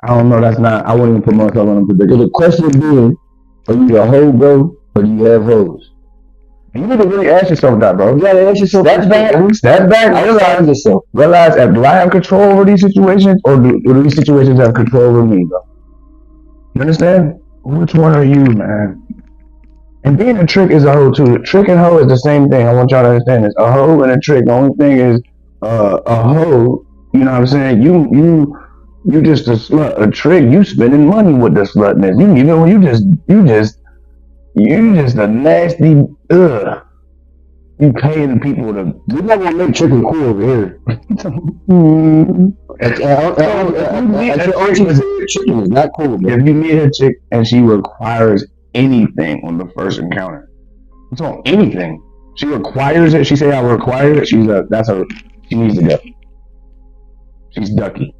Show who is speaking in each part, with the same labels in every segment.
Speaker 1: I don't know. That's not. I wouldn't even put myself in a position. So the question being, are you a hoe, bro, or do you have hoes? You need to really ask yourself that, bro. You gotta ask yourself. Step back. Realize, do I have control over these situations, or do these situations have control over me, bro? You understand? Which one are you, man? And being a trick is a hoe too. Trick and hoe is the same thing. I want y'all to understand this. A hoe and a trick. The only thing is, a hoe. You know what I'm saying? You just a slut. A trick. You spending money with the slutness. You know you just a nasty. Ugh. You paying people to. We're not gonna make chicken cool over here. Chicken is not cool. Bro. If you meet a chick and she requires anything on the first encounter, it's on anything. She requires it. She say I require it. She needs to go. She's ducky.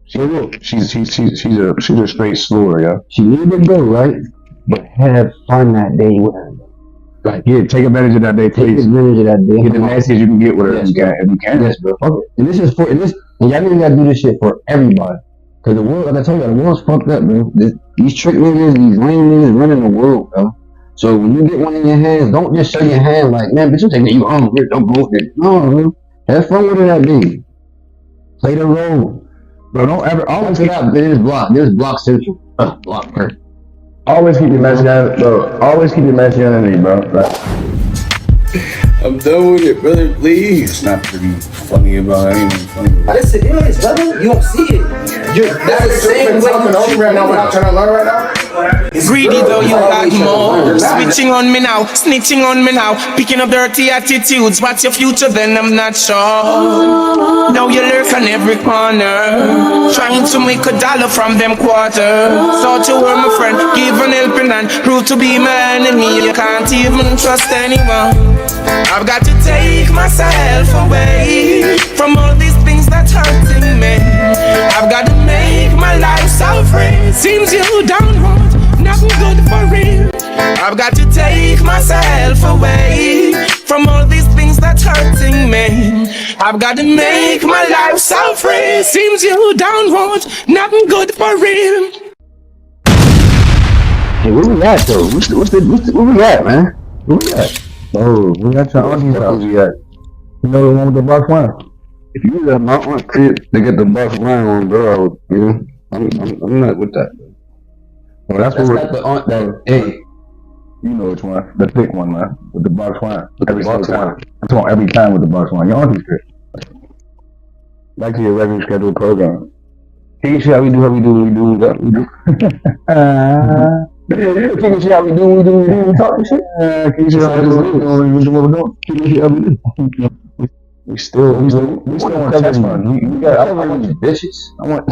Speaker 1: She's a straight slower, yeah. She needs to go, right? But have fun that day with her. Like, yeah, take advantage of that day, please. Take advantage of that day. Get the nastiest you can get with her if you can. Yes, bro. Fuck it. And y'all niggas gotta do this shit for everybody. Cause the world, like I told you, the world's fucked up, bro. These trick niggas, these lame niggas running the world, bro. So when you get one in your hands, don't just show your hand like, man, bitch, you take you on here, don't go with it. No, bro. Have fun with it that day. Play the role. Bro, don't ever, always get out, this block central. Block her. Always keep your masculinity, bro. Always keep your masculinity, bro. Like,
Speaker 2: I'm done with it, brother. Please.
Speaker 1: It's not pretty funny about anything funny.
Speaker 3: Listen, it is, brother. You don't see it. That's the same way you
Speaker 2: right now. We're not trying to learn right now.
Speaker 4: Greedy though you got more. Switching on me now, snitching on me now, picking up dirty attitudes. What's your future then? I'm not sure. Now you lurk on every corner, trying to make $1 from them quarters. Thought you were my friend, give an helping hand, prove to be my enemy. You can't even trust anyone. I've got to take myself away from all these things that's hurting me. I've got to make my life so free. Seems you don't want nothing good for real. I've got to take myself away from all these things that's hurting me. I've got to make my life so free. Seems you don't want nothing good for real.
Speaker 1: Hey, where we at though? Where we at, man? Where we at? Oh, we got your auntie's house. We at. You know the one with the box wine? If you was at my aunt's crib to get the box wine on, bro, I'm not with that. Well, that's not the aunt that. Hey, you know which one? The thick one, man, with the box wine. Every box wine. That's on every time with the box wine. Your auntie's crib. Back to your regular scheduled program. Can you see how we do? Can you see how we do? Talking shit. Can you see how we do? We still on test run. We got. I want these bitches. I want.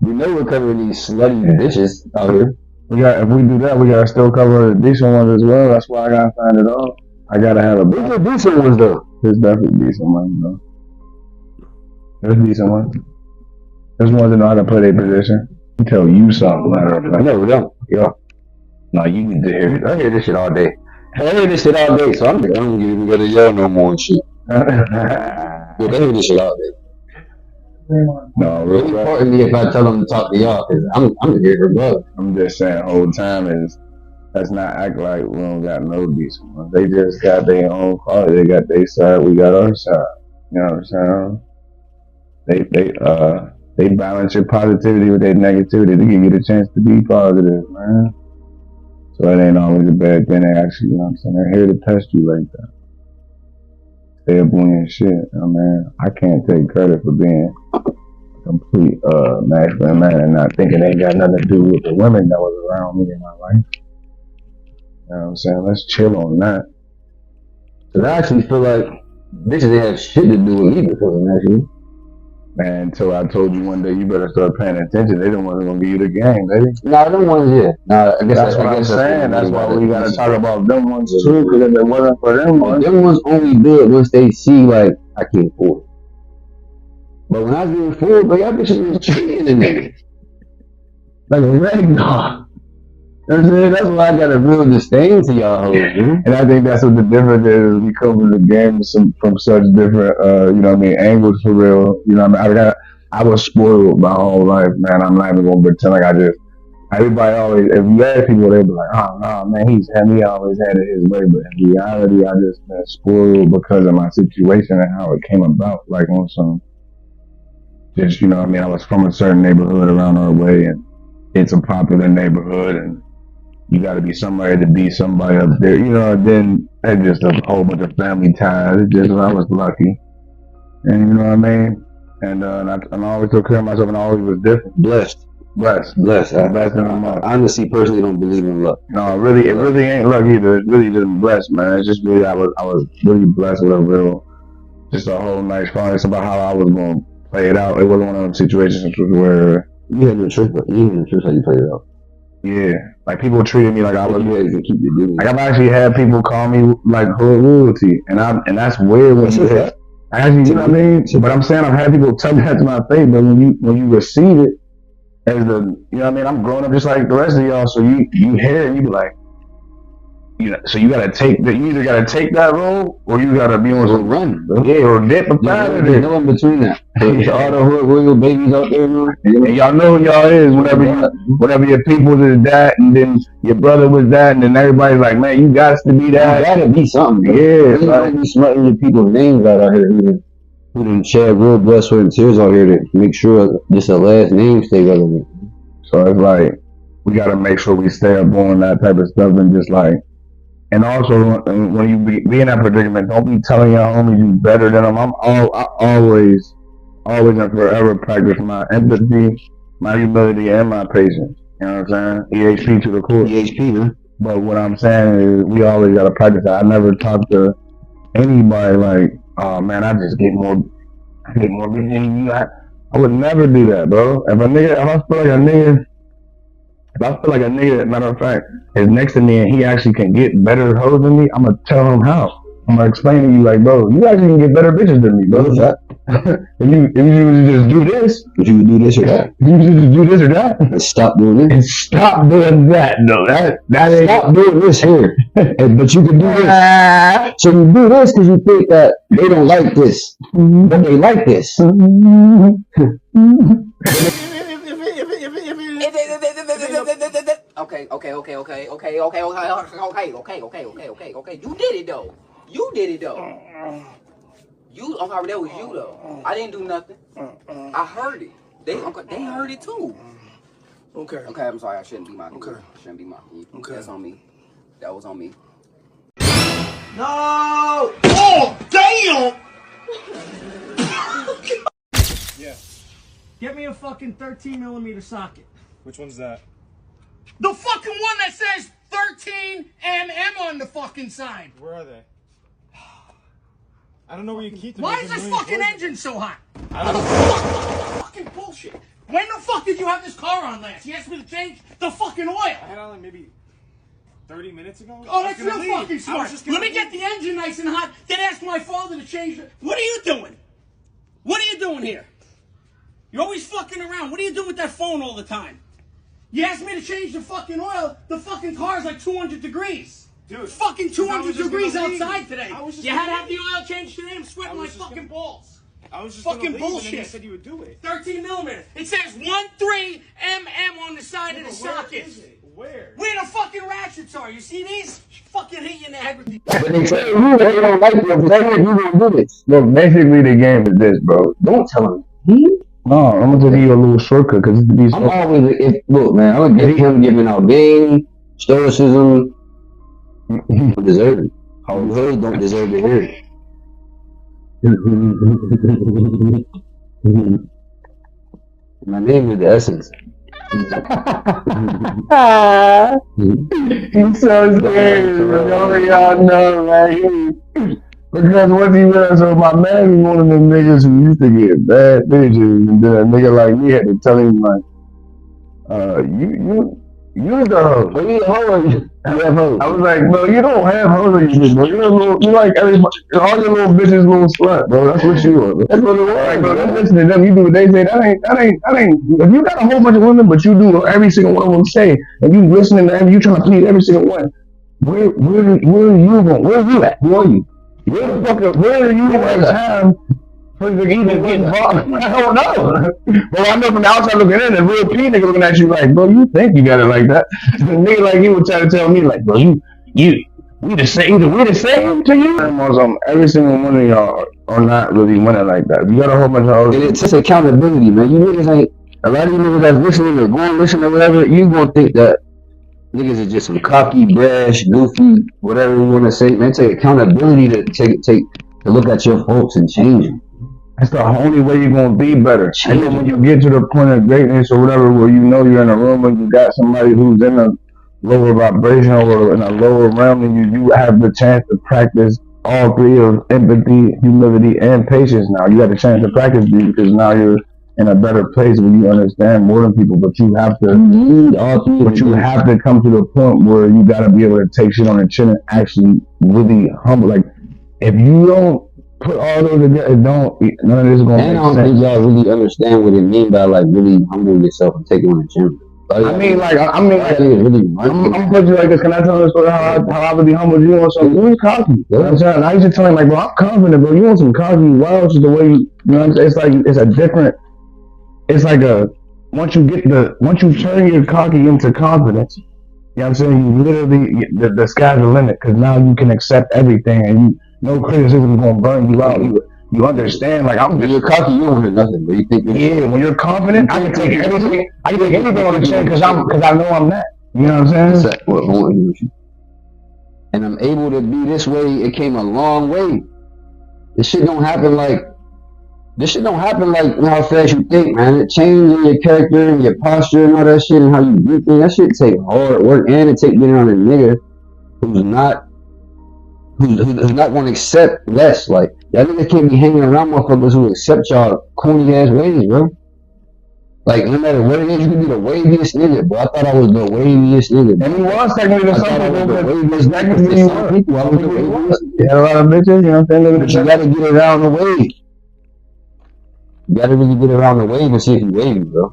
Speaker 1: We know we're covering these slutty bitches out here. If we do that, we gotta still cover the decent ones as well. That's why I gotta find it all. I gotta have a decent ones though. There's definitely decent ones though. There's decent ones. There's ones that know how to play their position. I tell you something, matter of fact. No, we don't. Yeah. No, you need to hear it. I hear this shit all day. So I'm not even gonna yell no more and shit. I hear this shit all day. No, really important to me if I tell them to talk to y'all, cause I'm here for brother. I'm just saying, the whole time is let's not act like we don't got no decent ones. They just got their own quality. They got their side, we got our side. You know what I'm saying? They balance your positivity with their negativity to give you the chance to be positive, man. So it ain't always a bad thing. They actually, you know what I'm saying? They're here to test you like that. Stay up on your shit. I mean, I can't take credit for being a complete masculine man and not thinking it ain't got nothing to do with the women that was around me in my life. You know what I'm saying? Let's chill on that. Cause I actually feel like bitches didn't have shit to do with me because of that shit. Man, until I told you one day you better start paying attention. They didn't want to give you the game, baby. No, them ones, yeah. No, I guess that's what I'm saying. That's why we gotta talk about them ones too. Because if it wasn't for them ones only do it once they see like I can't afford it. But when I was being fooled, but y'all bitches was treating the nigga like a rag dog. You know what I'm saying? That's why I got a real disdain to y'all hoes, man. And I think that's what the difference is. We cover the game from such different, you know what I mean, angles for real. You know what I mean? I was spoiled my whole life, man. I'm not even gonna pretend like I just. Everybody always, if you ask people, they be like, "Oh no, man, he always had it his way." But in reality, I just been spoiled because of my situation and how it came about. Like on some, just you know, what I mean, I was from a certain neighborhood around our way, and it's a popular neighborhood, and you got to be somebody to be somebody up there, you know. And then it's just a whole bunch of family ties. It's just I was lucky, and you know what I mean. And I always took care of myself, and I always was different.
Speaker 5: Blessed.
Speaker 1: Blessed.
Speaker 5: I honestly, personally, don't believe in luck.
Speaker 1: No, it really ain't luck either. It's really just blessed, man. It's just really I was really blessed with just a whole nice fun. It's about how I was gonna play it out. It wasn't one of those situations where
Speaker 5: you had no choice, but you had no choice how you played it out.
Speaker 1: Yeah, like people treated me like I was.
Speaker 5: You keep your duty.
Speaker 1: Like I've actually had people call me like hood royalty, and that's weird when you hit. Actually, you know what I mean? But I'm saying I've had people tell me that to my face, but when you receive it as the, you know what I mean? I'm growing up just like the rest of y'all, so you hear it and you be like, you know, so you gotta take that. You either gotta take that role or you gotta be on some
Speaker 5: run, bro.
Speaker 1: Yeah, or dip up out of there.
Speaker 5: No in between that. So all the hood royal babies out there, man.
Speaker 1: And y'all know who y'all is. Whatever your peoples is that, and then your brother was that, and then everybody's like, man, you got to be that.
Speaker 5: You gotta be something, bro.
Speaker 1: Yeah,
Speaker 5: you
Speaker 1: like,
Speaker 5: be smarting your people's names out here. Who done shed real blood, sweat, and tears out here to make sure just a last name stay relevant.
Speaker 1: So it's like we gotta make sure we stay up on that type of stuff, and just like. And also, when you be in that predicament, don't be telling your homies you better than them. I always and forever practice my empathy, my humility, and my patience. You know what I'm saying? EHP to the core.
Speaker 5: EHP, man.
Speaker 1: But what I'm saying is, we always gotta practice that. I never talk to anybody like, oh man, I get more than you. I would never do that, bro. If I feel like a nigga, matter of fact, is next to me and he actually can get better hoes than me, I'm gonna tell him how. I'm gonna explain to you like, bro, you actually can get better bitches than me, bro. if you just do this,
Speaker 5: if you do this or that,
Speaker 1: if you just do this or that,
Speaker 5: and stop doing this,
Speaker 1: and stop doing that. No, that ain't.
Speaker 5: Stop doing this here, but you can do this. So you do this because you think that they don't like this, but they like this.
Speaker 3: Okay. You did it though. That was you though. I didn't do nothing. I heard it. They heard it too. Okay, I'm sorry. I shouldn't be mocking you. Okay. That's on me. That was on me. No! Oh, damn!
Speaker 6: Yeah.
Speaker 7: Get me a fucking 13mm socket.
Speaker 6: Which one's that?
Speaker 7: The fucking one that says 13mm on the fucking side.
Speaker 6: Where are they? I don't know where you keep them.
Speaker 7: Why is this fucking engine so hot?
Speaker 6: I don't know.
Speaker 7: Fucking bullshit. When the fuck did you have this car on last? You asked me to change the fucking oil.
Speaker 6: I had on like maybe 30 minutes ago.
Speaker 7: Oh, that's real fucking smart. Let me get the engine nice and hot, then ask my father to change it. What are you doing? What are you doing here? You're always fucking around. What are you doing with that phone all the time? You asked me to change the fucking oil. The fucking car's like 200 degrees.
Speaker 6: Dude,
Speaker 7: it's fucking 200 degrees outside today.
Speaker 6: You
Speaker 7: had to have the oil changed today. I'm sweating my fucking balls.
Speaker 6: I was just
Speaker 7: fucking bullshit.
Speaker 6: And then you said you would do it.
Speaker 7: 13mm. It says 13mm on the side of the socket.
Speaker 6: Where?
Speaker 7: Where the fucking ratchets are. You see these? Fucking hit you in the head with the...
Speaker 5: But they say you don't like them. They you don't do this.
Speaker 1: Look, basically the game is this, bro.
Speaker 5: Don't tell him.
Speaker 1: No, I'm gonna give you a little shortcut because it's
Speaker 5: I'm always look, man. I'm gonna get him giving out game, stoicism. Don't deserve it. You really don't deserve to hear it. My name is the essence.
Speaker 1: He's so scary, but only y'all know, man. Because once he realized, so my man was one of them niggas who used to get bad bitches, and then a nigga like me had to tell him like, you the hoe.
Speaker 5: But you have hoes.
Speaker 1: I was like, bro, you don't have hoes on you, bro. You like everybody, all your little bitches, little slut, bro. That's what you are, bro. That's what it was. Like, bro, don't listen to them. You do what they say. That ain't. If you got a whole bunch of women, but you do every single one of them say, and you listening to them, you trying to please every single one. Where are you going? Where are you at? Who are you? Where are you at time First nigga even get involved. I don't know. But I know from the outside looking in, the real P nigga looking at you like, bro, you think you got it like that? The nigga like you would try to tell me like, bro, we the same to you. Every single one of y'all are not really winning like that. You got a whole bunch of hoes.
Speaker 5: And it's just accountability, man. You niggas ain't, a lot of you niggas that's listening or going listen or whatever, you gonna think that niggas are just some cocky, brash, goofy, whatever you wanna say. Man, take accountability to to look at your faults and change them.
Speaker 1: That's the only way you're gonna be better. And then when you get to the point of greatness or whatever, where you know you're in a room and you got somebody who's in a lower vibration or in a lower realm than you have the chance to practice all three of empathy, humility, and patience. Now you got the chance to practice these because now you're in a better place where you understand more than people. But you have to, you have to come to the point where you got to be able to take shit on the chin and actually really humble. Like if you don't put all those together, none of this is gonna make sense.
Speaker 5: I don't think y'all really understand what it means by like really humbling yourself and taking on the chin.
Speaker 1: I'm gonna put you like this. Can I tell you a story how I really humbled you on something? You was cocky. You know what I'm saying? I used to tell him like, bro, I'm confident, bro. You want some cocky? Why else is the way you know what I'm saying? It's like it's a different. It's like once you turn your cocky into confidence. You know what I'm saying? You literally the sky's the limit because now you can accept everything and no criticism is gonna burn you out. You understand, like I'm just.
Speaker 5: When you're cocky, you don't hear nothing, but you think.
Speaker 1: When you're confident, I can take everything. I can take anything on the chin because I know I'm that. You know what I'm saying?
Speaker 5: And I'm able to be this way. It came a long way. This shit don't happen like how fast you think, man. It changes your character and your posture and all that shit and how you do things. That shit take hard work and it take getting on a nigga who's not going to accept less. Like, y'all niggas can't be hanging around motherfuckers who accept y'all corny ass ways, bro. Like, no matter what it is, you can be the waviest nigga, bro. I thought I was the waviest nigga.
Speaker 1: And he was technically the
Speaker 5: waviest nigga. I was the waviest.
Speaker 1: You had a lot of bitches, you know what I'm saying?
Speaker 5: But you gotta get around the wave. You gotta really get around the wave and see if you wavy, bro.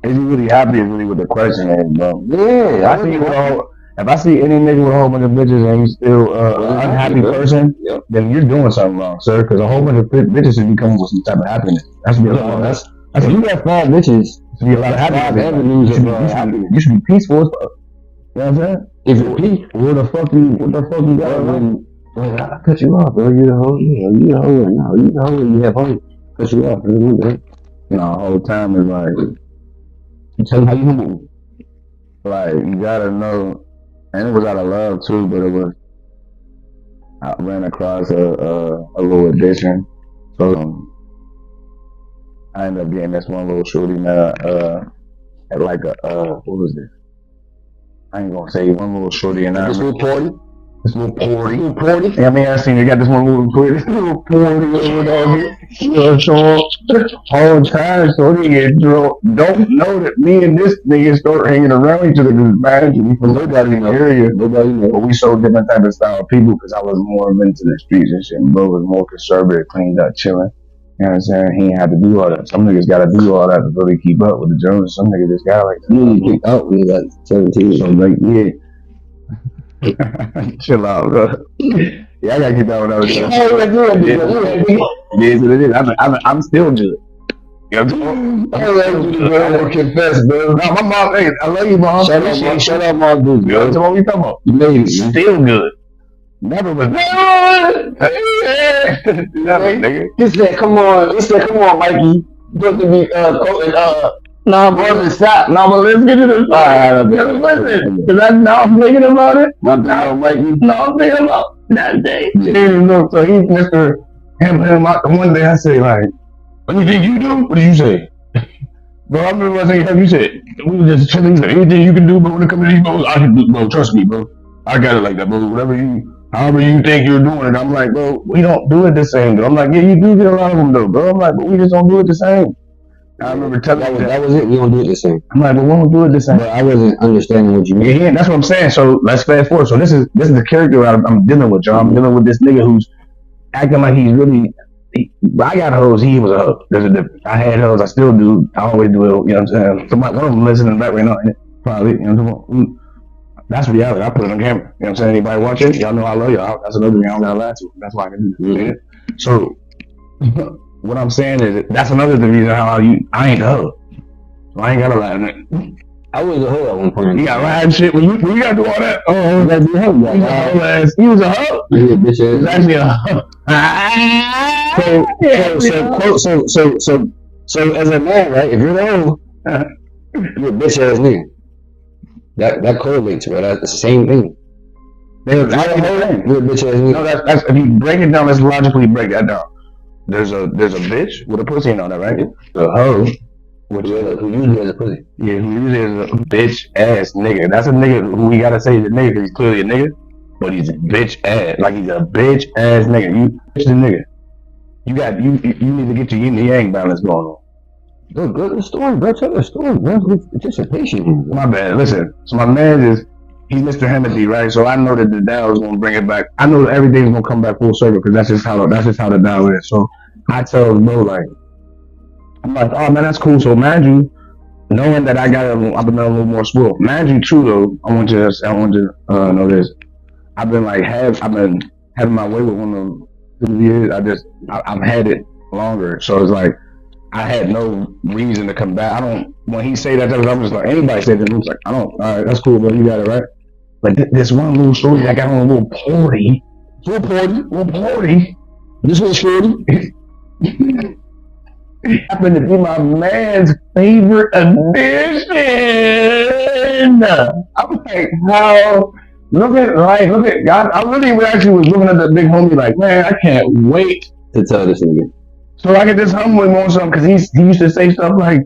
Speaker 1: Is you really happy is really what the question is, bro.
Speaker 5: Yeah.
Speaker 1: If I see any nigga with a whole bunch of bitches and he's still an unhappy person, then you're doing something wrong, sir. Because a whole bunch of bitches should be coming with some type of happiness. That's what
Speaker 5: if you got 5 bitches,
Speaker 1: should be a lot of happiness. You should be peaceful as fuck. You know what I'm saying?
Speaker 5: If you're peaceful,
Speaker 1: what the fuck you got?
Speaker 5: I cut you off, bro. You the hoe. You the hoe. No, you the hoe. You have hoes. Cut you off.
Speaker 1: You know, the whole time is like,
Speaker 5: you tell them how you humble.
Speaker 1: Like, you gotta know. And it was out of love too, but I ran across a little addiction. So I ended up getting this one little shorty, man, at like what was this? I ain't gonna say one little shorty and
Speaker 5: this little party.
Speaker 1: Yeah, I mean, I seen you got this one little party over there. You know, so whole time, so nigga don't know that me and this nigga start hanging around each other because man, nobody in the area, but we so different type of style of people because I was more into the streets and shit, and bro was more conservative, cleaned up, chilling. You know what I'm saying? He ain't had to do all that. Some niggas gotta do all that to really keep up with the Jones. Some niggas just got like that.
Speaker 5: You kicked out when you got 17.
Speaker 1: So like, yeah. Chill out, bro. Yeah, I gotta keep that one out. It is what it is. I'm still good. You know what I'm gonna confess, bro. No, my mom, hey, I love you, mom.
Speaker 5: Shut up, mom, dude.
Speaker 1: That's what we talking about.
Speaker 5: You made it,
Speaker 1: man. Still good. Never was good. Never, nigga.
Speaker 5: He said, come on, Mikey. You supposed to be quoting,
Speaker 1: no, bro, stop. No, but let's get to the side. Listen, because now I'm thinking about it. No, I'm thinking about that day. Look, so he's Mr. Him. One day I say, like, what do you think you do? What do you say? Bro, I remember one thing you said, we were just chilling. Anything you can do, but when it comes to these bros, I can do, bro. Trust me, bro. I got it like that, bro. However you think you're doing it, I'm like, bro, we don't do it the same, though. I'm like, yeah, you do get a lot of them, though, bro. I'm like, but we just don't do it the same. I remember telling
Speaker 5: that was it. We don't do it the same.
Speaker 1: I'm like, but we don't do it the same.
Speaker 5: But I wasn't understanding what you mean.
Speaker 1: Yeah, that's what I'm saying. So let's fast forward. So this is the character I'm dealing with, y'all. I'm dealing with this nigga who's acting like he's really. I got hoes. He was a hoe. There's a difference. I had hoes. I still do. I always do it. You know what I'm saying? Somebody, one of them listening back right now. Probably. You know what I'm saying? That's reality. I put it on camera. You know what I'm saying? Anybody watching? Y'all know I love y'all. That's another thing I don't gotta lie to. That's why I can do it. So what I'm saying is that's another reason how I ain't the hoe. So I ain't gotta lie to it.
Speaker 5: I was a hoe at one point.
Speaker 1: You got lie and shit when you gotta do all that. Oh,
Speaker 5: you gotta be a hoe.
Speaker 1: You was a hoe.
Speaker 5: Yeah, bitch ass.
Speaker 1: It's actually a hoe.
Speaker 5: So as a man, right? If you're the hoe, you're a bitch ass nigga. That correlates, bro. That's the same thing.
Speaker 1: You're a bitch ass nigga. No, that's if you break it down, let's logically break that down. There's a bitch with a pussy and all that, right? The hoe, which who usually has a pussy. Yeah, who usually is a bitch ass nigga. That's a nigga who we gotta say is a nigga because he's clearly a nigga, but he's a bitch ass. Like he's a bitch ass nigga. You bitch the nigga. You need to get your yin and yang balance going on.
Speaker 5: Go to the story, bro. Tell the story, bro. Anticipation.
Speaker 1: My bad. Listen, so my man he's Mr. Hennedy, right? So I know that the dial is gonna bring it back. I know that everything's gonna come back full circle because that's just how the dial is. So I tell bro I'm like, oh man, that's cool. So mind you, knowing that I've been a little more spoiled. Mind you, true though, I want you to know this. I've been having my way with one of the years. I've had it longer. So it's like I had no reason to come back. When he say that, I'm just like, anybody say that, I'm just like, all right, that's cool, bro, you got it, right? But this one little story, I got on a little party. This was shorty. Happened to be my man's favorite addition. I'm like, how? Look at God. I really actually was looking at the big homie like, man, I can't wait
Speaker 5: to tell this nigga.
Speaker 1: So I get this humble him on something because he used to say stuff like,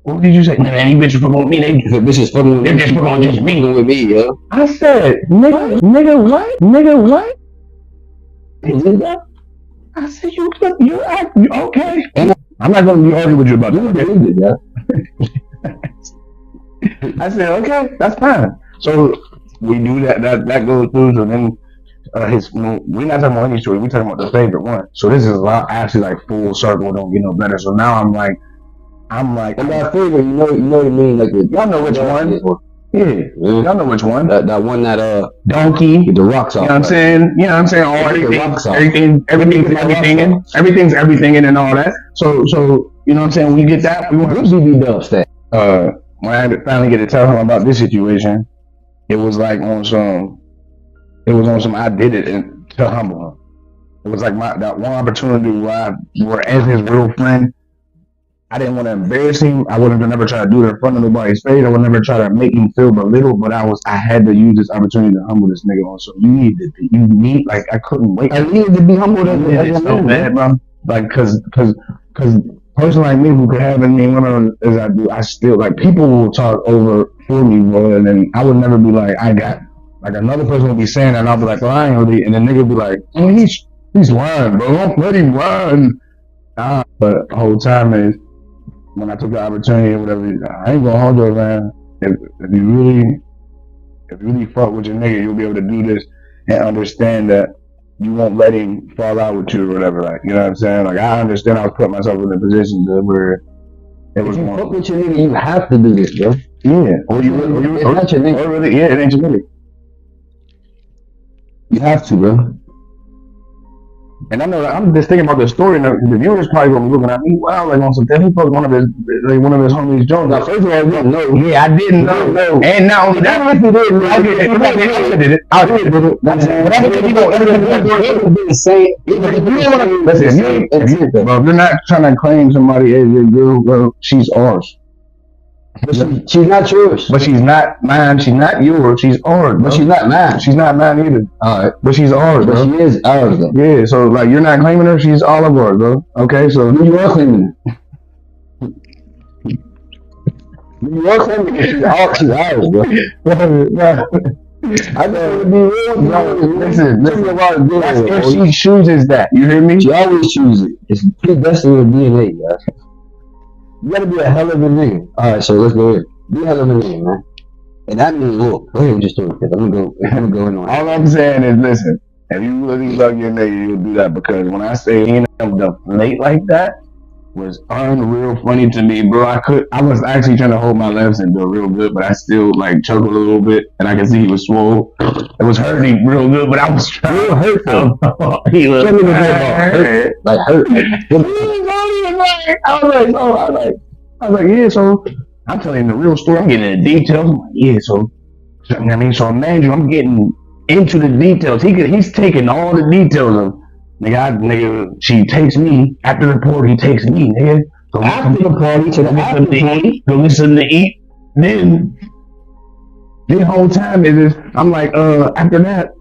Speaker 1: what did you say? Man, these bitches fucking with me. They bitches fucking with me. They're just fucking with me, yo. I said, nigga, what? He did that? I said, you okay? And I'm not gonna be arguing with you about that. Okay? I said, okay, that's fine. So we do that goes through, so then we're not talking about any story, we're talking about the favorite one. So this is actually like full circle, don't get no better. So now I'm like, and that favorite, you know what I mean? Like y'all know which one? Yeah, y'all know which one. That one that donkey with the rocks off. You know what I'm saying? You know what I'm saying? Everything's everything in and all that. So you know what I'm saying? When you get that, we want to BB dub stat. When I finally get to tell him about this situation, it was like on some I did it to humble him. It was like that one opportunity where as his real friend, I didn't want to embarrass him. I wouldn't have never tried to do it in front of nobody's face. I would never try to make him feel belittled, but I had to use this opportunity to humble this nigga on. So I couldn't wait. I needed to be humbled as so bad, bro. Like, cause person like me who could have any women as I do, I still like people will talk over for me, bro, and then I would never be like, I got like another person would be saying that and I'll be like, well, I ain't really, and the nigga would be like, oh, he's lying, bro. Don't let him run. But the whole time is when I took the opportunity or whatever, I ain't gonna hold you, man. If you really fuck with your nigga, you'll be able to do this and understand that you won't let him fall out with you or whatever. Like, you know what I'm saying? Like, I understand I was putting myself in a position where it was more. If you fuck with your nigga, you have to do this, bro. Yeah. It's not your nigga. Really, yeah, it ain't your nigga. You have to, bro. And I know that I'm just thinking about the story, and the viewers probably gonna be looking at me, wow, like on some thing. He fucked one of his homies Jones. Now, first of all, I didn't know. Yeah, I didn't know. And not only that, I did it. I did it. But that's because you don't ever be the same. Listen, if you're not trying to claim somebody as your girl, well, she's ours. But she's not yours. But she's not mine. She's not yours. She's ours. Bro. But she's not mine. She's not mine either. Alright. But she's ours, bro. But she is ours, though. Yeah, so like you're not claiming her, she's all of ours, bro. Okay, so you are claiming her. You are claiming her. She's ours, bro. I gotta be real, bro. Listen. That's if she chooses that. You hear me? She always chooses it. It's predestined with DNA, guys. You gotta be a hell of a nigga. Alright, so let's go in. Be a hell of a nigga, man. And that means, look, go ahead and just do it, because I'm gonna go in on it. All I'm saying is, listen, if you really love your nigga, you'll do that, because when I say him deflate like that, was unreal funny to me, bro. I was actually trying to hold my lefts and do it real good, but I still like chuckled a little bit, and I could see he was swole. It was hurting real good, but I was trying. Real hurtful. He was hurt. Like hurt. I was like, yeah, so I'm telling the real story. I'm getting the details. I'm like, yeah, so you know what I mean, so imagine I'm getting into the details. He's taking all the details of nigga. She takes me after the party. He takes me, nigga. So
Speaker 5: After the party to the after party.
Speaker 1: Go listen to eat. Then the whole time is I'm like, after that,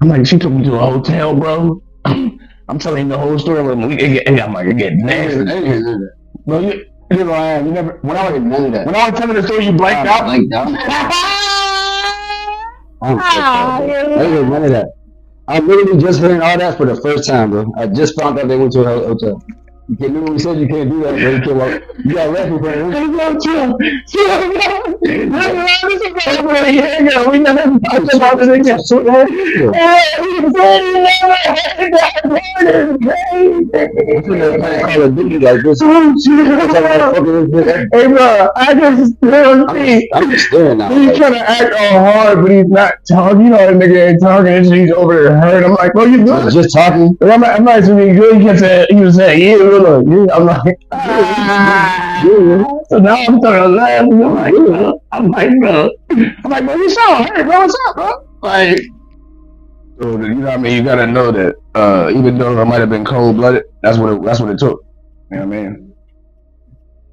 Speaker 1: I'm like, she took me to a hotel, bro. I'm telling you the whole story. I'm like, it get nasty. Bro, you never. When I was telling the story, you blanked out.
Speaker 5: I didn't none of that. I'm literally just hearing all that for the first time, bro. I just found out they went to a hotel. You can't remember we said you can't do that, bro. You got laughing for it.
Speaker 1: We never talked about this again. Hey, bro, I just still see.
Speaker 5: I'm just staring now.
Speaker 1: He's trying to act all hard, but he's not talking. You know, that nigga ain't talking, and she's over there hurt. I'm like, bro, you good?
Speaker 5: Just talking.
Speaker 1: I'm not saying good. He was saying, yeah, look, yeah. I'm like, so now I'm starting to laugh. I'm like, bro, you so hurt, bro. What's up, bro? Like, so, you know what I mean? You gotta know that, even though I might have been cold blooded, that's what it took. You know what I mean?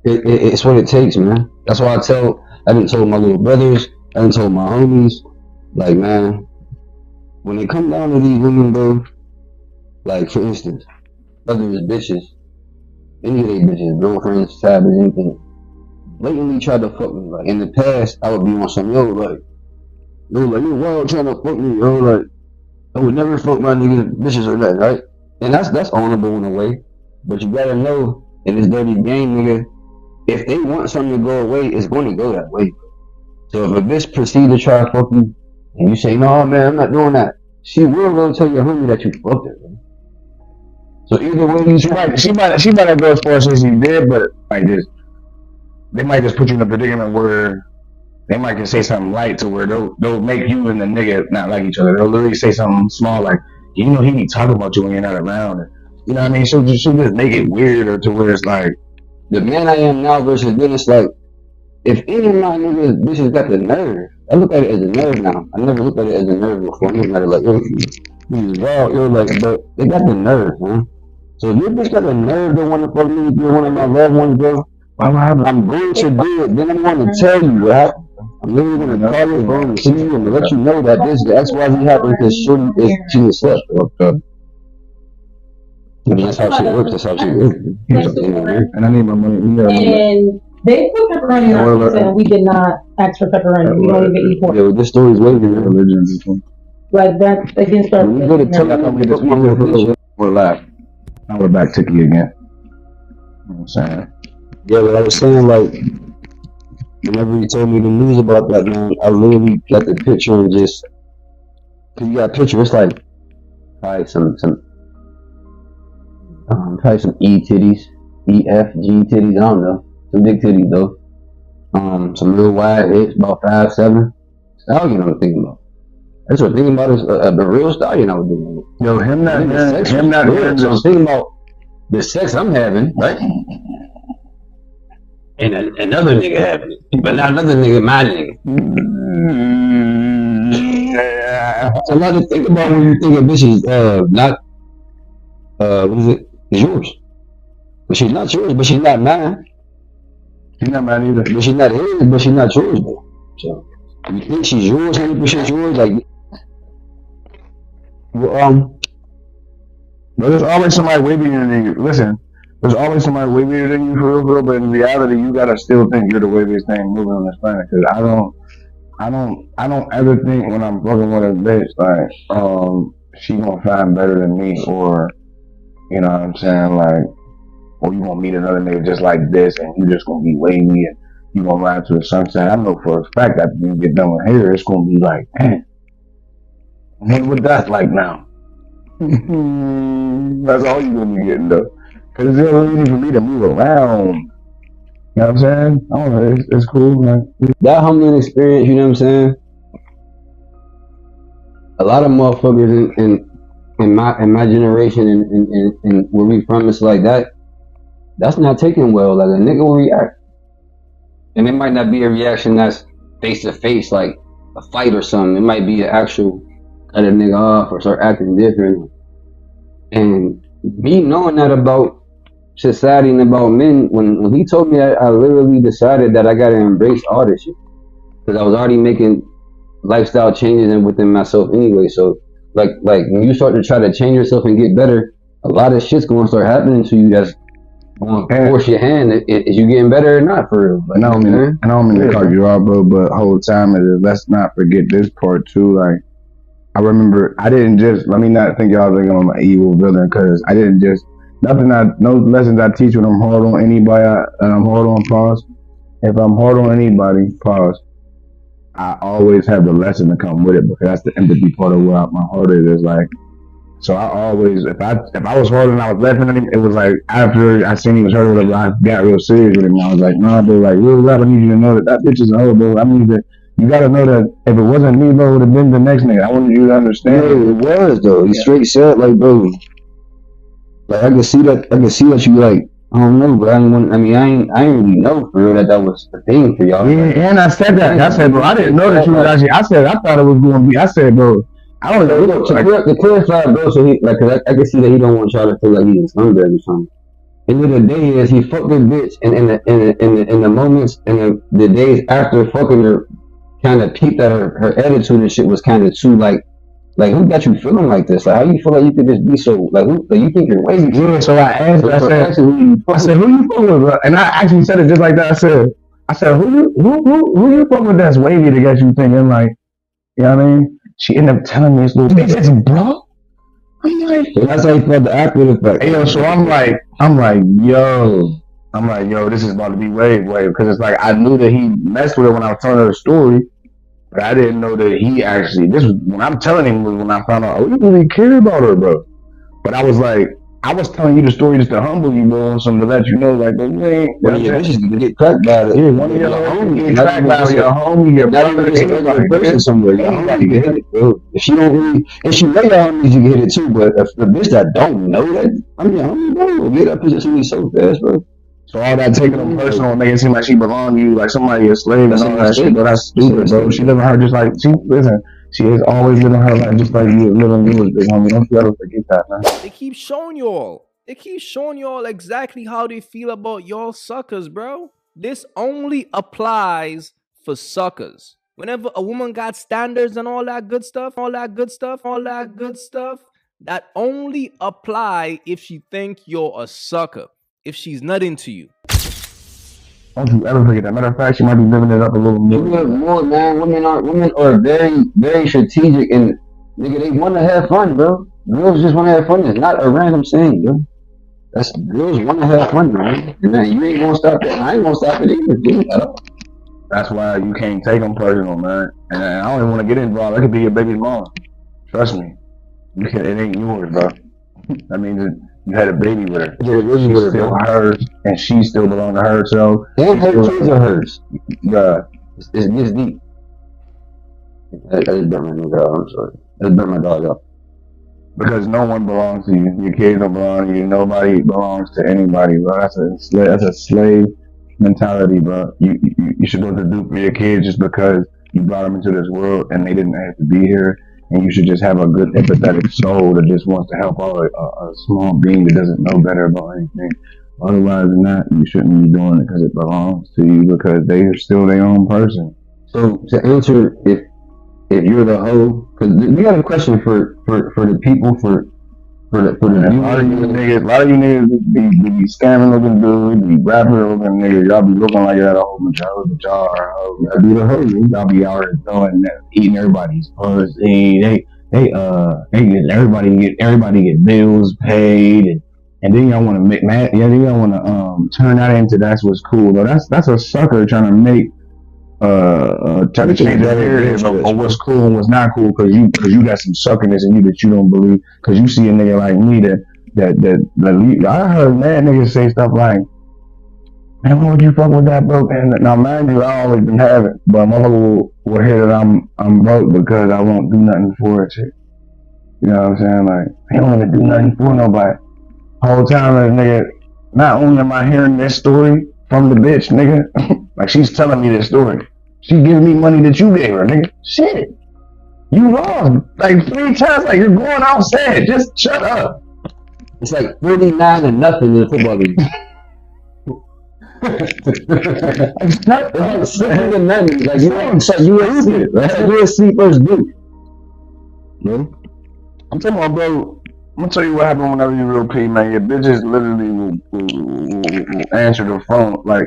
Speaker 5: It's what it takes, man. That's why I done told my little brothers, I done told my homies, like, man, when it come down to these women, bro, like, for instance, whether it's bitches, any of they bitches, girlfriends, side bitches, anything, blatantly tried to fuck me. Like, in the past, I would be on some, you're wild trying to fuck me, yo, like, I would never fuck my niggas, bitches or nothing, right? And that's honorable in a way, but you gotta know, in this dirty game, nigga, if they want something to go away, it's going to go that way. So if a bitch proceed to try to fuck you, and you say, no, man, I'm not doing that, she will go tell your homie that you fucked her, man. So either way,
Speaker 1: she might not go as far as she did, but like this, they might just put you in a predicament where they might just say something light to where they'll make you and the nigga not like each other. They'll literally say something small like, you know, he be talking about you when you're not around. And, you know what I mean? She'll just make it weird or to where it's like,
Speaker 5: the man I am now versus then it's like, if any of my niggas bitches got the nerve, I look at it as a nerve now. I never looked at it as a nerve before. I'm looking at it like, you're like, but they got the nerve, man. So if your bitch got the nerve to want to fuck me, if you're one of my loved ones, bro, I'm going to do it. Then I'm going to tell you what happened. I'm literally going to call your phone and see you and let you know that this XYZ happened because she was slept. I mean, that's how shit works. That's how shit works.
Speaker 1: And I need my money.
Speaker 8: And they put pepperoni in our pizza, and we did not ask for pepperoni. We don't even eat pork.
Speaker 5: Yeah, this story's waiting.
Speaker 8: Like that, they didn't start.
Speaker 5: We go to tell that
Speaker 1: we're live. Now we're back to you again. You know what I'm saying?
Speaker 5: Yeah, but I was saying, like, whenever he told me the news about that, man, I literally got the picture and just, cause you got a picture, it's like probably some E titties, EF, G titties, I don't know, some big titties though, some real wide hips, about 5'7". Stallion I'm thinking about. That's what I'm thinking about is the real stallion I was thinking about.
Speaker 1: Yo, him not
Speaker 5: real. So I'm thinking about the sex I'm having, right? And another nigga having it, but not another nigga, my nigga. It's a lot to think about when you think of bitches, not, what is it? It's yours. But she's not yours, but she's not mine.
Speaker 1: She's not mine either.
Speaker 5: But she's not his, but she's not yours, though. So, you think she's yours, 100% yours, like, well,
Speaker 1: but there's always somebody way bigger than you. Listen, there's always somebody way bigger than you for real, but in reality, you gotta still think you're the way biggest thing moving on this planet. Cause I don't ever think when I'm fucking with a bitch like, she gonna find better than me, or you know what I'm saying, like, or you gonna meet another nigga just like this, and you just gonna be wavy and you gonna ride to the sunset. I know for a fact that when you get done with hair, it's gonna be like, man, what that's like now. That's all you gonna be getting though. Cause it's really easy for me to move around. You know what I'm saying? I don't know, it's cool, man.
Speaker 5: That humbling experience, you know what I'm saying? A lot of motherfuckers in my generation and where we from, it's like that that's not taken well. Like a nigga will react, and it might not be a reaction that's face to face, like a fight or something. It might be an actual cut a nigga off or start acting different. And me knowing that about society and about men, when he told me that, I literally decided that I gotta embrace all this shit because I was already making lifestyle changes within myself anyway. So like when you start to try to change yourself and get better, a lot of shit's gonna start happening to you that's gonna force your hand. Is you getting better or not, for real? Like,
Speaker 1: I don't mean to cut you off, bro, but whole time let's not forget this part too. Like, I remember I didn't just, let me not think y'all think I'm an evil villain, because I didn't just, no lessons I teach when I'm hard on anybody, and I'm hard on pause. If I'm hard on anybody, pause, I always have the lesson to come with it, because that's the empathy part of where my heart is like. So I always, if I was hard and I was laughing at him, it was like after I seen he was hurt or whatever, I got real serious with him. I was like, nah, bro, like real rap, I need you to know that bitch is a hoe, bro. I mean that you gotta know that if it wasn't me, bro, it would have been the next nigga. I wanted you to understand.
Speaker 5: Yeah, it was though. He straight said, like, bro, like I could see that you like, I don't know, but I ain't really know for real that was the thing for y'all.
Speaker 1: Yeah, like, and I said that. I said, bro, I didn't know that you was actually. I thought it was going to be. I said, bro, I don't know.
Speaker 5: To clarify, bro, so he like, cause I can see that he don't want y'all to feel like he's a scumbag or something. End of the day is he fucked this bitch, and in the moments and the days after fucking her, kind of peeped that her attitude and shit was kind of too like who got you feeling like this? Like, how you feel like you could just be so like who? Like, you think you're wavy?
Speaker 1: Yeah. So I asked. I said, who you fucking with, bro? And I actually said it just like that. I said, who you fucking with that's wavy to get you thinking like, you know what I mean? She ended up telling me this little bitch, bro. I'm like,
Speaker 5: so that's how you felt the after effect.
Speaker 1: Yo, so I'm like, yo, this is about to be wave, because it's like I knew that he messed with her when I was telling her the story, but I didn't know that he actually. This was when I'm telling him was when I found out, oh, you really care about her, bro. But I was like, I was telling you the story just to humble you, bro, and something to let you know, like, bro, you ain't.
Speaker 5: One of your bitches can get cracked by it.
Speaker 1: Yeah, one of your homies get cracked by your homie, your brother,
Speaker 5: another person somewhere. Your homie get hit it, bro. If she don't really, if she know your homies, you get hit it too. But if the bitch that don't know that, I mean, homie, bro, get up position so fast, bro.
Speaker 1: So all that taking them personal, making it seem like she belong to you, like somebody a slave and all that shit, bro. That's stupid, bro. She living her just like she is always living her life just like you living yours, big homie. Don't you ever forget that, man.
Speaker 9: They keep showing y'all exactly how they feel about y'all suckers, bro. This only applies for suckers. Whenever a woman got standards and all that good stuff, that only apply if she think you're a sucker. If she's not into you.
Speaker 1: Don't you ever forget that. Matter of fact, she might be living it up a little
Speaker 5: more, man. Women are very, very strategic, and nigga, they want to have fun, bro. Girls just want to have fun. It's not a random saying, bro. That's girls want to have fun, man. And man, you ain't gonna stop that. I ain't gonna stop it either, dude.
Speaker 1: That's why you can't take them personal, man. And I don't even want to get involved. I could be your baby's mom. Trust me. It ain't yours, bro. That means you had a baby with her. She's still hers, and she still belongs to her. So
Speaker 5: and her kids are hers.
Speaker 1: Yeah,
Speaker 5: it gets deep. I just burnt my nigga out. I'm sorry. I just burnt my dog out.
Speaker 1: Because no one belongs to you. Your kids don't belong to you. Nobody belongs to anybody, bro. That's a slave mentality, bro. You should go to do for your kids just because you brought them into this world and they didn't have to be here. And you should just have a good empathetic soul that just wants to help out a small being that doesn't know better about anything. Otherwise than that, you shouldn't be doing it because it belongs to you, because they are still their own person.
Speaker 5: So to answer, if you're the hoe, because we got a question for the people, for the
Speaker 1: a lot of you niggas be scamming looking dudes, be rapping looking niggas. Y'all be looking like y'all a whole bunch of hoes, but y'all are hoes. Y'all be the hoes. Y'all be out here eating everybody's pussy. Everybody get bills paid, and then y'all want to make mad. Yeah, then y'all want to turn that into that's what's cool. Though that's a sucker trying to make try to change that narrative of what's cool and what's not cool, because you got some suckiness in you that you don't believe, because you see a nigga like me that I heard mad niggas say stuff like, man, why would you fuck with that broke? And now mind you, I always been having, but motherfucker will hear that I'm broke because I won't do nothing for it. Shit. You know what I'm saying? Like, I don't want to do nothing for nobody. Whole time that nigga not only am I hearing this story from the bitch, nigga, like she's telling me this story. She giving me money that you gave her, nigga. Shit. You lost like 3 times, like you're going outside. Just shut up.
Speaker 5: It's like 39-0 in the football league. It's like 60-0. Like USC, right? USC versus Duke.
Speaker 1: Bro, I'm talking about, bro. I'm gonna tell you what happened whenever you real P, man. Your bitches literally will answer the phone. Like,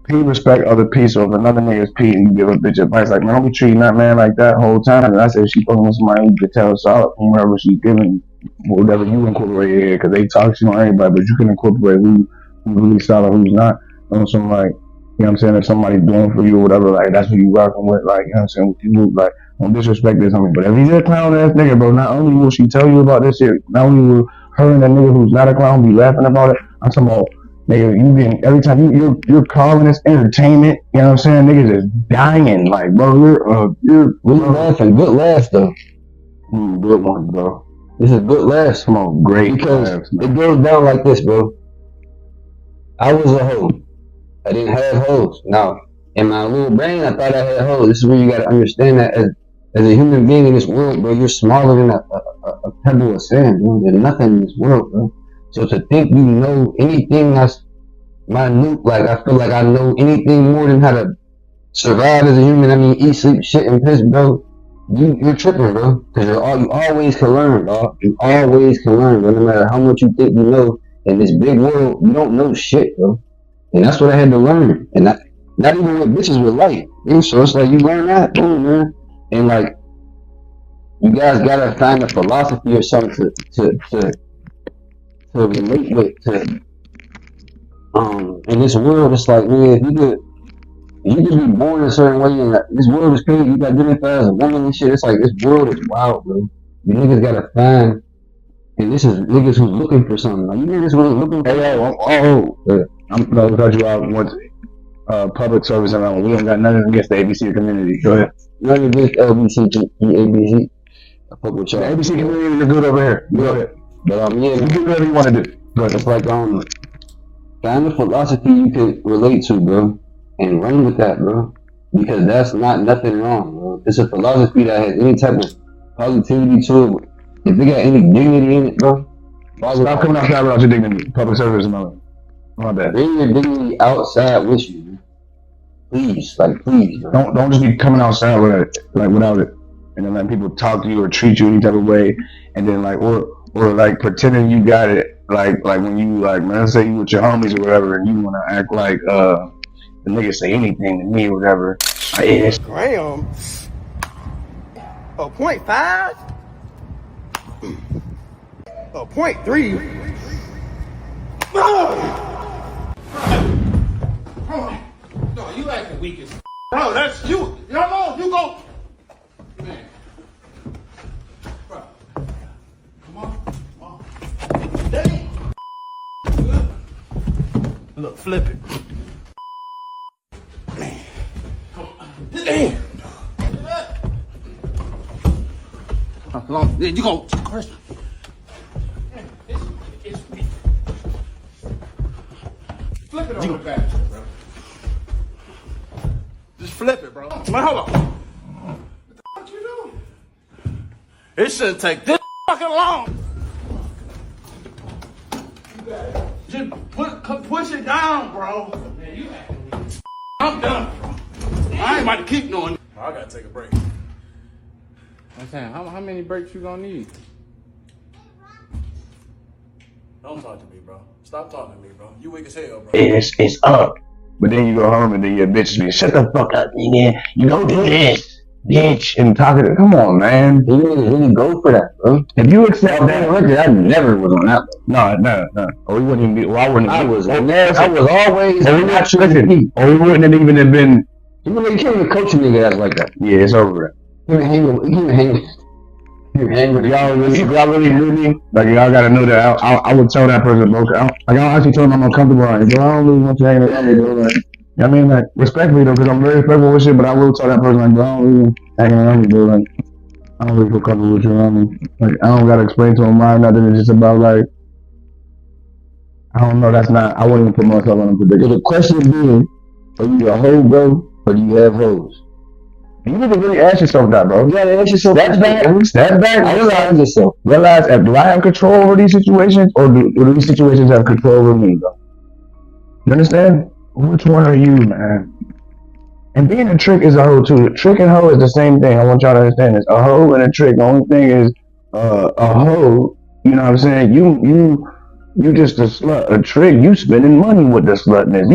Speaker 1: P respect other P, so if another nigga's P and you give a bitch advice, like, man, don't be treating that man like that whole time. And I said, she fucking with somebody, you could tell solid from wherever she's giving, whatever you incorporate here, because they talk shit on everybody, but you can incorporate who's really solid, who's not. On some, like, you know what I'm saying, if somebody's doing for you or whatever, like, that's what you rocking with, like, you know what I'm saying, you, like, don't disrespect this homie. But if he's a clown ass nigga, bro, not only will she tell you about this shit, not only will her and that nigga who's not a clown be laughing about it, I'm talking about, nigga, you getting, every time you're calling this entertainment, you know what I'm saying, niggas is dying, like, bro, you're
Speaker 5: really laughing, good laughs though.
Speaker 1: Good one, bro.
Speaker 5: This is good laughs.
Speaker 1: Come on, great
Speaker 5: because
Speaker 1: laughs,
Speaker 5: it goes down like this, bro. I was a hoe. I didn't have hoes. Now, in my little brain, I thought I had hoes. This is where you gotta understand that as a human being in this world, bro, you're smaller than a pebble of sand, bro. There's nothing in this world, bro. So to think you know anything that's minute, like I feel like I know anything more than how to survive as a human. I mean, eat, sleep, shit, and piss, bro. You're tripping, bro. Cause you always can learn, dog. You always can learn, bro. No matter how much you think you know in this big world, you don't know shit, bro. And that's what I had to learn. And not even what bitches were like. So it's like you learn that, boom, man. And like, you guys gotta find a philosophy or something to relate with. In this world, it's like, man, if you could be born a certain way, and this world is crazy. You got identified as a woman and shit. It's like, this world is wild, bro. You niggas gotta find, and this is niggas who's looking for something. Like, you niggas really looking for
Speaker 1: I'm gonna cut you out once public service around. We don't got nothing against the ABC community. Go ahead.
Speaker 5: Nothing against LBC, ABC. I fuck with y'all.
Speaker 1: The ABC community is good over here. Go ahead.
Speaker 5: But yeah,
Speaker 1: you do whatever you want to do. Go ahead.
Speaker 5: It's like find a philosophy you can relate to, bro, and run with that, bro. Because that's not nothing wrong, bro. It's a philosophy that has any type of positivity to it. If it got any dignity in it, bro.
Speaker 1: Stop coming outside without your dignity. Public service, my bad.
Speaker 5: Bring your dignity outside with you, man. Please, please, bro.
Speaker 1: Don't just be coming outside without it, and then letting people talk to you or treat you any type of way, and then or like pretending you got it, like when you man, let's say you with your homies or whatever, and you wanna act like the nigga say anything to me or whatever.
Speaker 7: Graham. Oh, 0.5? Oh, 0.3? No, you acting weak as bro, that's you. No, you go. Man. Bro. Come on. Damn. Look, flip it. Man. Damn. Come on. You go. Chris. Flip it on the back, bro. Just flip it, bro. Man, hold on. What the fuck you doing? It shouldn't take this fucking long. Just push it down, bro. Man, you acting weak. I'm done, bro. I ain't about to keep doing. I gotta take a break.
Speaker 2: I'm saying, how many breaks you gonna need?
Speaker 7: Don't talk to me, bro. Stop talking to me, bro. You weak as hell, bro.
Speaker 1: It's up. But then you go home and then your bitch be, shut the fuck up, nigga. You don't do this, bitch. And talking to, come on, man.
Speaker 5: You niggas really go for that, bro.
Speaker 1: If you accept that
Speaker 5: record, I never was on that.
Speaker 1: No. Or we wouldn't even be, well, I wouldn't
Speaker 5: I was always
Speaker 1: naturally, or we wouldn't even have been.
Speaker 5: You can't even coach a nigga that's like that.
Speaker 1: Yeah, it's over.
Speaker 5: You can hang with
Speaker 1: y'all really knew me. Like, y'all gotta know that I would tell that person, bro. I actually told him I'm uncomfortable. Like, bro, I don't really want you hanging around me, bro. Like, you know what I mean? Like, respectfully, though, because I'm very respectful with shit, but I will tell that person, like, bro, I don't really hanging around me, bro. Like, I don't really feel comfortable with you around me. Like, I don't gotta explain to him why or nothing. It's just about, like, I don't know. That's not. I wouldn't even put myself on a prediction.
Speaker 5: So the question being, are you a hoe, bro, or do you have hoes?
Speaker 1: You need to really ask yourself that, bro.
Speaker 5: You gotta ask yourself.
Speaker 1: Step back. Realize if do I have control over these situations, or do these situations have control over me, bro? You understand? Which one are you, man? And being a trick is a hoe too. Trick and hoe is the same thing. I want y'all to understand this. A hoe and a trick. The only thing is, a hoe. You know what I'm saying? You just a slut. A trick. You spending money with the slutness.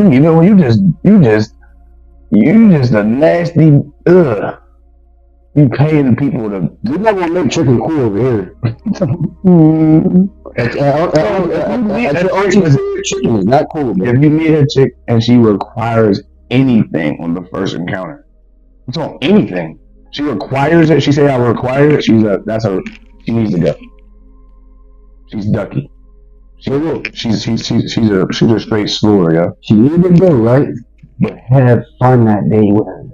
Speaker 1: You just a nasty. Ugh. You paying people to.
Speaker 5: We're not gonna make tricking cool over here. Tricking is not cool, man.
Speaker 1: If you meet a chick and she requires anything on the first encounter, it's on anything. She requires it. She say I require it. She needs to go. She's ducky. She's a straight slower, yo.
Speaker 5: She needs to go, right? But have fun that day with her.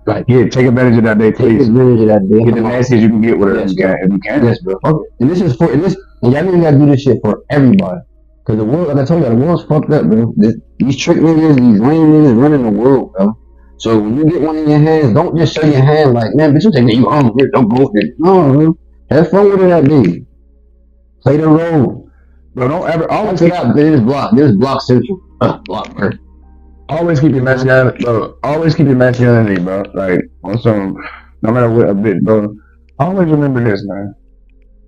Speaker 1: Like, yeah, take advantage of that day, please.
Speaker 5: Take advantage of that day.
Speaker 1: Get the nastiest you can get with her if you can.
Speaker 5: Yes, bro. Fuck it. And this is for, and y'all niggas gotta do this shit for everybody. Cause the world, like I told you, the world's fucked up, bro. These trick niggas, these lame niggas running the world, bro. So when you get one in your hands, don't just show your hand like, man, bitch, you take you home here, don't go here. No, bro. Have fun with it that day. Play the role.
Speaker 1: Bro, don't ever, always
Speaker 5: keep out, there's block central. Block, bro.
Speaker 1: Always keep your masculinity, bro. Always keep your masculinity, bro. Like, on some, no matter what a bitch, bro. Always remember this, man.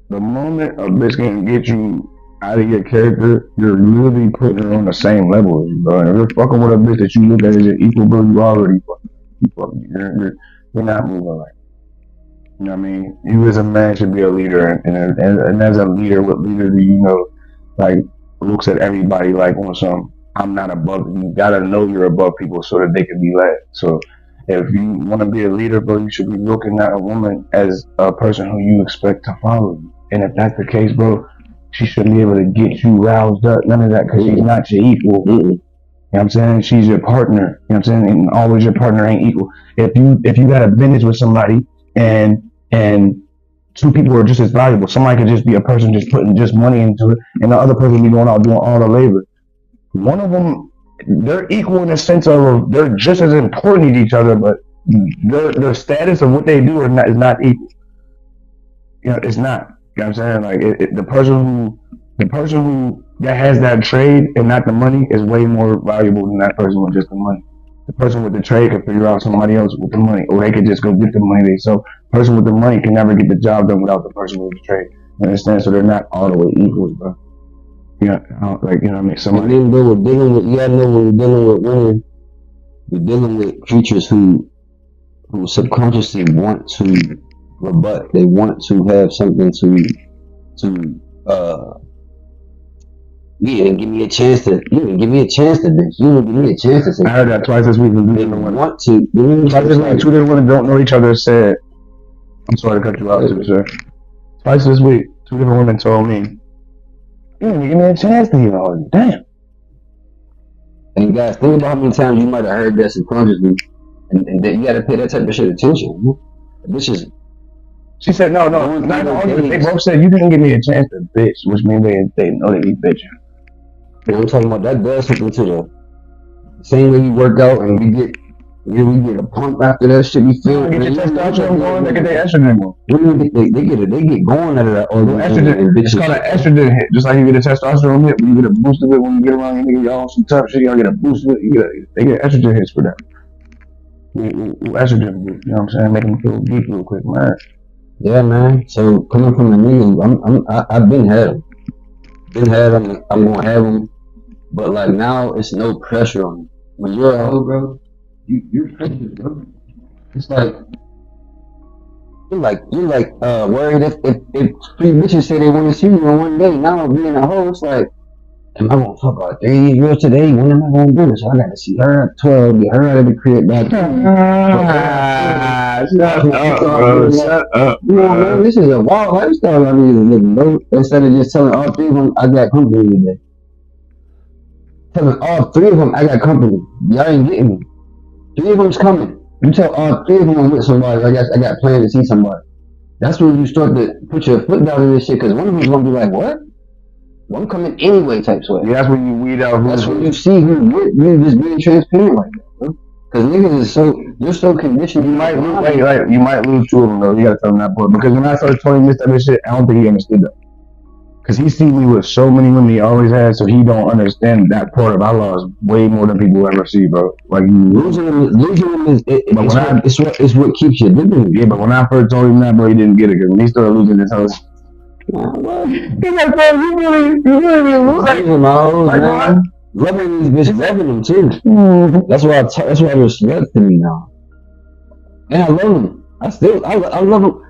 Speaker 1: The moment a bitch can get you out of your character, you're literally putting her on the same level as you, bro. And if you're fucking with a bitch that you look at as your equal, bro, you already fucking. You're not moving right. You know what I mean? You as a man should be a leader, and as a leader, what leader do you know, like, looks at everybody like on some, I'm not above you. You gotta know you're above people so that they can be led. So if you want to be a leader, bro, you should be looking at a woman as a person who you expect to follow you. And if that's the case, bro, she shouldn't be able to get you roused up. None of that, because she's not your equal. You know what I'm saying? She's your partner. You know what I'm saying? And always your partner ain't equal. If you got a business with somebody and two people are just as valuable, somebody could just be a person just putting just money into it, and the other person be going out doing all the labor. One of them, they're equal in the sense of they're just as important to each other, but their status of what they do is not equal. You know, it's not. You know what I'm saying? Like the person who that has that trade and not the money is way more valuable than that person with just the money. The person with the trade can figure out somebody else with the money, or they could just go get the money. So the person with the money can never get the job done without the person with the trade. You understand? So they're not all the way equal, bro. Yeah, like, you know what I mean? Somebody.
Speaker 5: And then we're dealing with, you gotta know when we're dealing with women, we're dealing with creatures who subconsciously want to rebut. They want to have something give me a chance to, give me a chance to this. Give me a chance to say.
Speaker 1: I heard that twice this week.
Speaker 5: They want to.
Speaker 1: Twice this week, two different women don't know each other said, I'm sorry to cut you out, sir. Twice this week, two different women told me, you didn't give me a chance to hear all you. Damn.
Speaker 5: And guys, think about how many times you might have heard that subconsciously, and that you gotta pay that type of shit attention. This is.
Speaker 1: She said, no. They both said you didn't give me a chance to bitch, which means they know they be bitching.
Speaker 5: And I'm talking about that does something to the same way we work out and we get a pump after that shit. We feel
Speaker 1: get your testosterone going, they get their estrogen going.
Speaker 5: They get going out of that.
Speaker 1: Estrogen, it's called an estrogen hit. Just like you get a testosterone hit, when you get a boost of it when you get around your nigga, y'all on some tough shit, y'all get a boost of it. They get estrogen hits for that. Estrogen boost, you know what I'm saying? Make them feel deep real quick, man.
Speaker 5: Yeah, man. So coming from the niggas, I've been had them. I'm gonna have them. But like now, it's no pressure on me. When you're a hoe, bro, you're pressure, bro. It's like you're like worried if three bitches say they want to see you on one day. Now being a hoe, it's like, am I gonna fuck all 3 girls today? When am I gonna do this? So I gotta see her at 12, get her out of the crib back. Shut up, you know, man, this is a wild lifestyle I need to live, bro. Instead of just telling all 3 of them I got company today. Telling all 3 of them I got company. Y'all ain't getting me. 3 of them's coming. You tell all 3 of them I'm with somebody, I got plans to see somebody. That's when you start to put your foot down in this shit, because one of them's gonna be like, what? I'm coming anyway type sweat.
Speaker 1: Yeah, that's when you weed out.
Speaker 5: That's when you see who just being transparent like that, bro. Because niggas is they're so conditioned.
Speaker 1: You might lose, you might lose 2 of them though. You gotta tell him that part. Because when I first told him this type of shit, I don't think he understood that. Because he see me with so many women he always had, so he don't understand that part of I lost way more than people ever see, bro. Like
Speaker 5: losing them is it's what keeps you living.
Speaker 1: Yeah, but when I first told him that, bro, he didn't get it. Because when he started losing his house, he's like, bro, you really losing
Speaker 5: my hoes, man. Loving these bitches, loving them too. That's why I respect to me now. And I love them. I love them.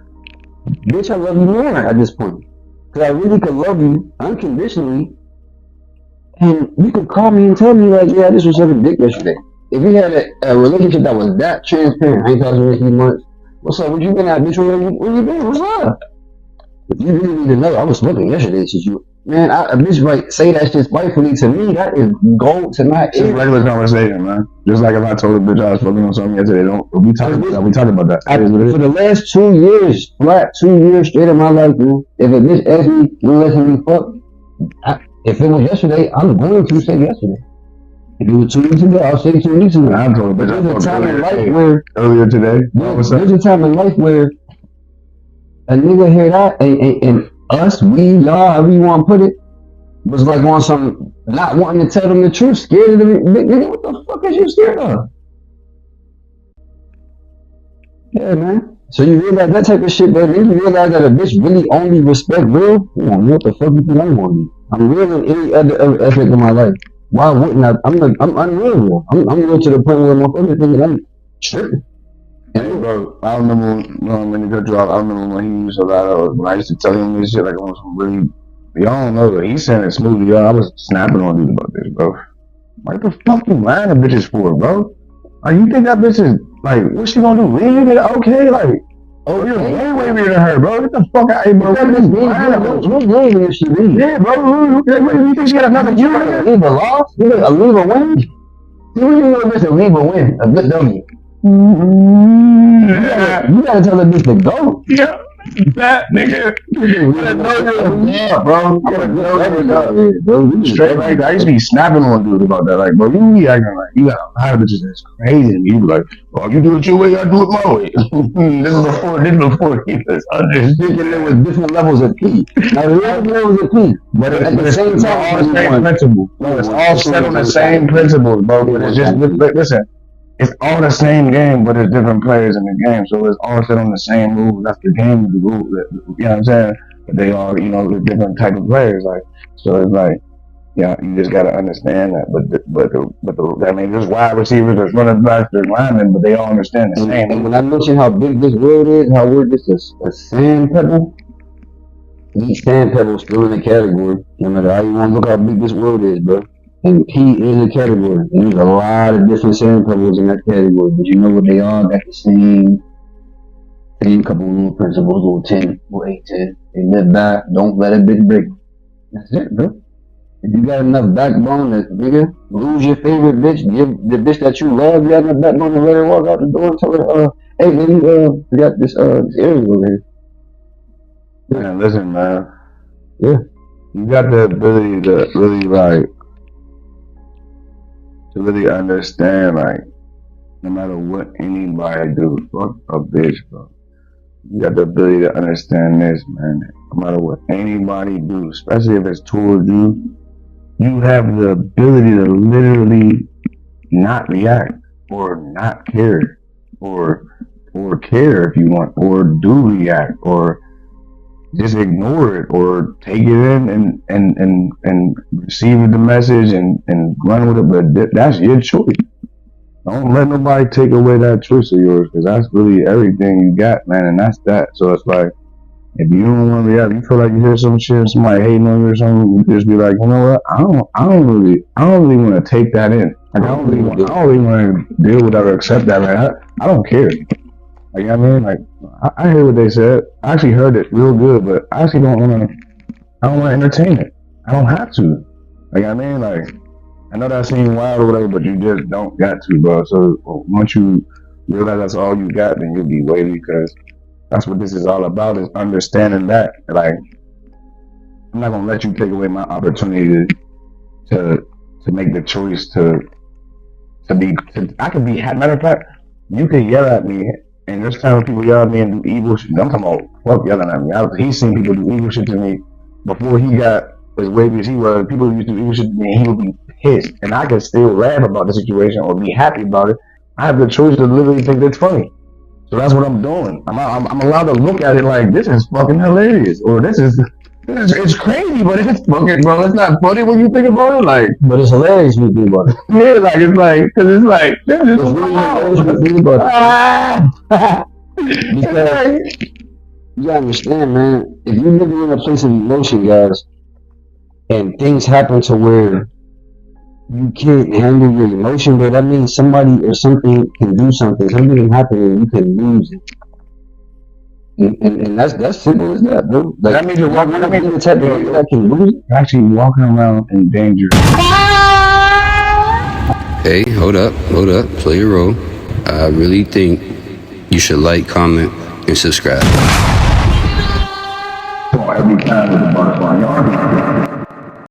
Speaker 5: Bitch, I love you more at this point. Cause I really could love you unconditionally, and you could call me and tell me like, yeah, this was sucking dick yesterday. If we had a relationship that was that transparent, I ain't talking to you much. What's up? What you been at, bitch? Where you been? What's up? If you really need to know, I was smoking yesterday. Since you, man, a bitch might say that shit spitefully to me. That is gold to my ear.
Speaker 1: It's regular conversation, man. Just like if I told a bitch I was fucking on something yesterday, we talking about that.
Speaker 5: For the last 2 years, flat 2 years straight of my life, man. If a bitch asks me, you letting me fuck? If it was yesterday, I'm going to say yesterday. If it was 2 weeks ago, I'll say 2 weeks ago.
Speaker 1: I told a bitch
Speaker 5: there's a time in life where
Speaker 1: earlier today.
Speaker 5: There's a time in life where a nigga hear that and us, we, y'all, however you want to put it, was like on some not wanting to tell them the truth, scared of the nigga. What the fuck is you scared of? Yeah, man. So you realize that type of shit, man. You realize that a bitch really only respect real. What the fuck you think I'm on you? I'm real in any other aspect of my life. Why wouldn't I? I'm unreal. I'm real to the point where my fucking thinking I'm tripping.
Speaker 1: And bro, I remember when he cut you off. I remember when he used a lot of when I used to tell him this shit like on some really. Y'all don't know that he said it smoothly. I was snapping on dudes about this, bro. What the fuck you lying to bitches for, bro? Like you think that bitch is like what she gonna do? Leave it? Okay, like oh you're way bigger than her, bro. Get the fuck out of here, bro. That bitch lying about you.
Speaker 5: Who's leaving if she leaves?
Speaker 1: Yeah, bro. You think she got another year?
Speaker 5: Leave a loss? Leave a win? See what you mean bitch to leave a win? A good W. You gotta tell the bitch to go.
Speaker 1: Yeah. That nigga. Yeah, bro. Straight like I used to be snapping on dudes about that. Like, bro, you be acting like you got a lot of bitches that's crazy. And you be like, well, you do it your way, I do it my way. This is before he was
Speaker 5: thinking there was different levels of P. Now there are levels of P, but at the same time,
Speaker 1: all the same principle. No, it's all set on the same principles, bro. But it's just listen. It's all the same game, but it's different players in the game. So it's all set on the same rules. That's the game, the rule. You know what I'm saying? But they are, the different type of players. Like, so it's like, yeah, you just gotta understand that. But I mean, there's wide receivers, there's running backs, there's linemen, but they all understand the same.
Speaker 5: And when I mentioned how big this world is, how we're just a sand pebble, each sand pebble still in the category. No matter how you want to look how big this world is, bro. And P is a category. And there's a lot of different sand pebbles in that category, but you know what they are? Got the same couple of little principles, little 10, little 8, 10. They live by, don't let a bitch break. That's it, bro. If you got enough backbone to, nigga, lose your favorite bitch, give the bitch that you love, you got enough backbone to let her walk out the door and tell her, hey, man, we got this area over here.
Speaker 1: Man, listen, man.
Speaker 5: Yeah.
Speaker 1: You got the ability to really understand, like, no matter what anybody do, fuck a bitch, bro. You got the ability to understand this, man. No matter what anybody do, especially if it's towards you, you have the ability to literally not react or not care or care if you want, or do react, or just ignore it, or take it in and receive the message and run with it. But that's your choice. Don't let nobody take away that choice of yours, because that's really everything you got, man. And that's that. So it's like, if you don't want to react, you feel like you hear some shit, somebody hating on you or something, you just be like, you know what? I don't really want to take that in. Like, I don't really want to deal with that or accept that, man. I don't care. Like, you know what I mean? Like, I hear what they said. I actually heard it real good, but I actually don't want to entertain it. I don't have to. Like, I mean, like, I know that seems wild or whatever, but you just don't got to, bro. So once you realize that's all you got, then you'll be waiting, because that's what this is all about, is understanding that. Like, I'm not gonna let you take away my opportunity to make the choice to be. I could be. Matter of fact, you could yell at me, and there's times when people yell at me and do evil shit. I'm talking about fuck yelling at me. He's seen people do evil shit to me before he got as wavy as he was. People used to do evil shit to me, and he would be pissed, and I could still laugh about the situation or be happy about it. I have the choice to literally think that's funny. So that's what I'm doing. I'm allowed to look at it like this is fucking hilarious, or it's crazy, but it's fucking, bro. It's not funny when you think about it, like.
Speaker 5: But it's hilarious when you think about it.
Speaker 1: Yeah, like it's like, cause it's like this is
Speaker 5: really hilarious when you think about it. Because you gotta understand, man. If you're living in a place of emotion, guys, and things happen to where you can't handle your emotion, but that means somebody or something can do something. Something can happen and you can lose it. And that's simple as that, bro. Like,
Speaker 1: that means you're walking.
Speaker 5: That means the type of people that can lose it.
Speaker 1: You're actually walking around in danger.
Speaker 2: Hey, hold up, play your role. I really think you should like, comment, and subscribe.
Speaker 1: Every time with the butterfly.